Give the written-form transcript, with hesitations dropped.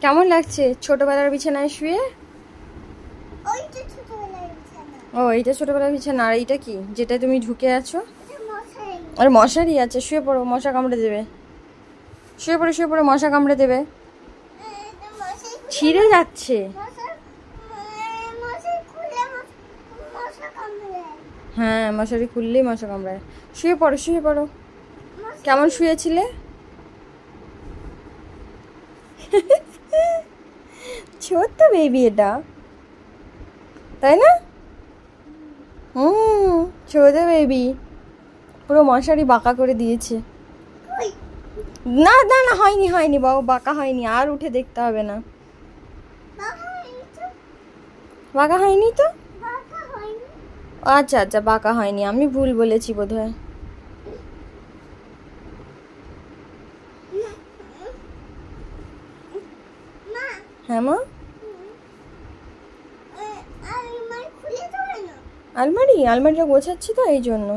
কেমন লাগছে ছোটবেলার বিছানায় শুয়ে? ও এইটা ছোটবেলার বিছানা, আর এইটা কি যেটা তুমি ঢুকে আছো? আর মশারি আছে, শুয়ে পড়ো, মশা কামড়ে দেবে। শুয়ে পড়ো শুয়ে পড়ো, মশা কামড়ে দেবে। ছিঁড়ে যাচ্ছে। হ্যাঁ, মশারি খুললেই মশা কামড়ায়। শুয়ে পড়ো শুয়ে পড়ো। কেমন শুয়েছিলে? ছোট্ট বেবি এটা, তাই না? ছোট বেবি, পুরো মশারি বাঁকা করে দিয়েছে। না না না, হয়নি হয়নি বাবু, বাঁকা হয়নি, আর উঠে দেখতে হবে না। বাঁকা হয়নি তো? আচ্ছা আচ্ছা, বাঁকা হয়নি, আমি ভুল বলেছি বোধহয়। হ্যাঁ মা, আলমারিটা গোছাচ্ছি তো এই জন্য।